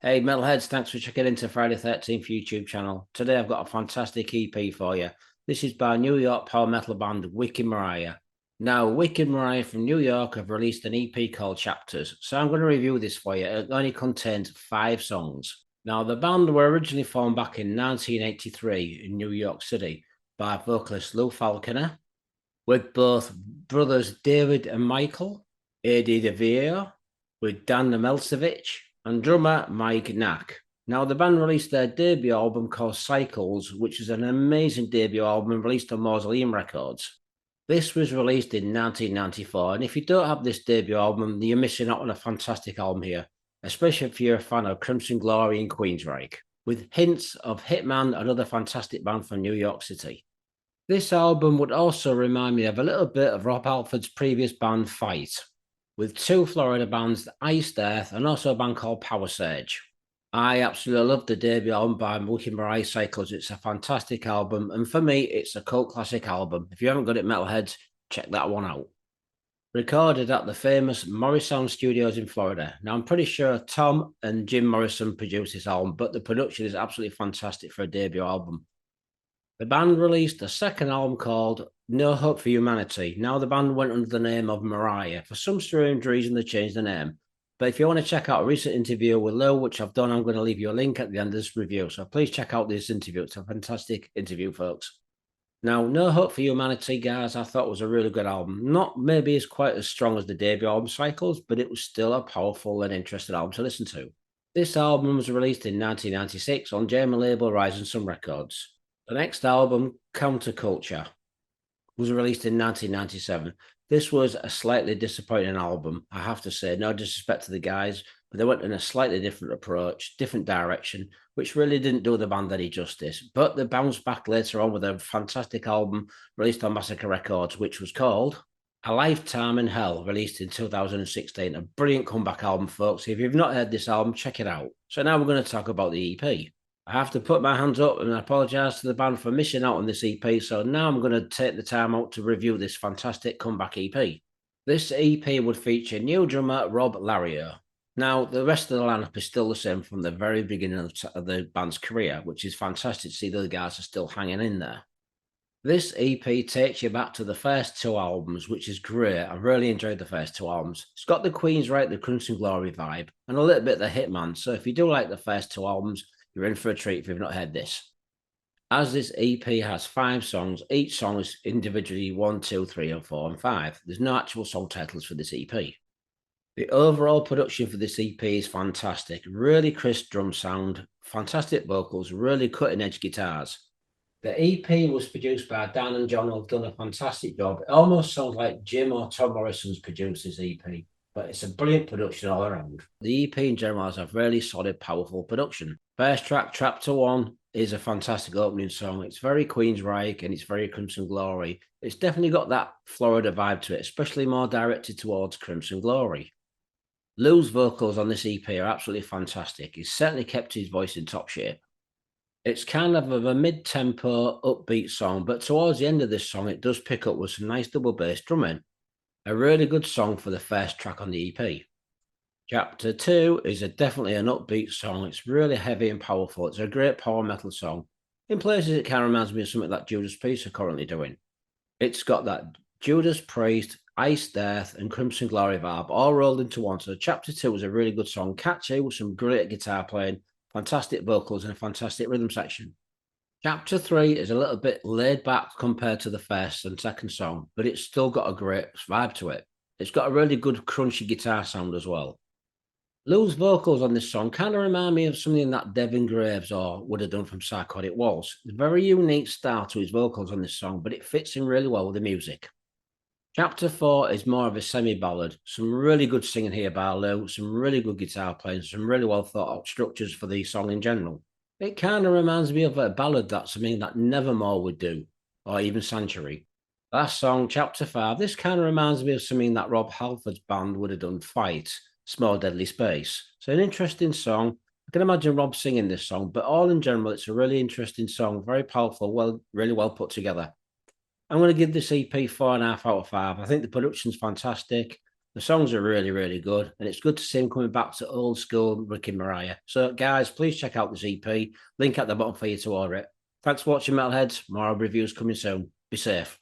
Hey, metalheads, thanks for checking into Friday 13th YouTube channel. Today I've got a fantastic EP for you. This is by New York power metal band Wicked Maraya. Now, Wicked Maraya from New York have released an EP called Chapters, so I'm going to review this for you. It only contains 5 songs. Now, the band were originally formed back in 1983 in New York City by vocalist Lou Falcon, with both brothers David and Michael, Iadevaio, with Dan Melsevich, and drummer Mike Nack. Now, the band released their debut album called Cycles, which is an amazing debut album released on Mausoleum Records. This was released in 1994, and if you don't have this debut album, you're missing out on a fantastic album here, especially if you're a fan of Crimson Glory and Queensryche, with hints of Hittman, another fantastic band from New York City. This album would also remind me of a little bit of Rob Halford's previous band Fight, with 2 Florida bands, Iced Earth, and also a band called Powersurge. I absolutely love the debut album by Wicked Maraya Cycles. It's a fantastic album, and for me, it's a cult classic album. If you haven't got it, metalheads, check that one out. Recorded at the famous Morrisound Studios in Florida. Now, I'm pretty sure Tom and Jim Morrison produced this album, but the production is absolutely fantastic for a debut album. The band released a second album called No Hope for Humanity. Now the band went under the name of Maraya. For some strange reason, they changed the name. But if you want to check out a recent interview with Lou, which I've done, I'm going to leave you a link at the end of this review. So please check out this interview. It's a fantastic interview, folks. Now, No Hope for Humanity, guys, I thought was a really good album. Not maybe as quite as strong as the debut album Cycles, but it was still a powerful and interesting album to listen to. This album was released in 1996 on German label Rising Sun Records. The next album, Counterculture, was released in 1997. This was a slightly disappointing album, I have to say. No disrespect to the guys, but they went in a slightly different approach, different direction, which really didn't do the band any justice. But they bounced back later on with a fantastic album released on Massacre Records, which was called A Lifetime in Hell, released in 2016. A brilliant comeback album, folks. If you've not heard this album, check it out. So now we're going to talk about the EP. I have to put my hands up and apologise to the band for missing out on this EP. So now I'm going to take the time out to review this fantastic comeback EP. This EP would feature new drummer Rob Lario. Now, the rest of the lineup is still the same from the very beginning of the band's career, which is fantastic to see the guys are still hanging in there. This EP takes you back to the first 2 albums, which is great. I really enjoyed the first 2 albums. It's got the Queensryche, the Crimson Glory vibe, and a little bit of the Hittman. So if you do like the first 2 albums, you're in for a treat if you've not heard this. As this EP has 5 songs, each song is individually 1, 2, 3, and 4, and 5. There's no actual song titles for this EP. The overall production for this EP is fantastic. Really crisp drum sound, fantastic vocals, really cutting edge guitars. The EP was produced by Dan and John, who've done a fantastic job. It almost sounds like Jim or Tom Morrison's produced this EP, but it's a brilliant production all around. The EP in general has a really solid, powerful production. First track, Chapter 1, is a fantastic opening song. It's very Queensryche and it's very Crimson Glory. It's definitely got that Florida vibe to it, especially more directed towards Crimson Glory. Lou's vocals on this EP are absolutely fantastic. He's certainly kept his voice in top shape. It's kind of a mid-tempo, upbeat song, but towards the end of this song, it does pick up with some nice double bass drumming. A really good song for the first track on the EP. Chapter 2 is definitely an upbeat song. It's really heavy and powerful. It's a great power metal song. In places, it kind of reminds me of something that Judas Priest are currently doing. It's got that Judas Priest, Iced Earth, and Crimson Glory vibe all rolled into one. So Chapter 2 is a really good song, catchy with some great guitar playing, fantastic vocals, and a fantastic rhythm section. Chapter 3 is a little bit laid back compared to the first and second song, but it's still got a great vibe to it. It's got a really good crunchy guitar sound as well. Lou's vocals on this song kind of remind me of something that Devin Graves would have done from Psychotic Waltz. It's a very unique style to his vocals on this song, but it fits in really well with the music. Chapter 4 is more of a semi-ballad. Some really good singing here by Lou, some really good guitar playing, some really well thought out structures for the song in general. It kind of reminds me of a ballad that's something that Nevermore would do, or even Sanctuary. Last song, Chapter 5, this kind of reminds me of something that Rob Halford's band would have done, Fight, Small Deadly Space. So an interesting song. I can imagine Rob singing this song, but all in general, it's a really interesting song, very powerful, really well put together. I'm going to give this EP 4.5 out of 5. I think the production's fantastic. The songs are really, really good, and it's good to see him coming back to old school Wicked Maraya. So, guys, please check out this EP. Link at the bottom for you to order it. Thanks for watching, Metalheads. More reviews coming soon. Be safe.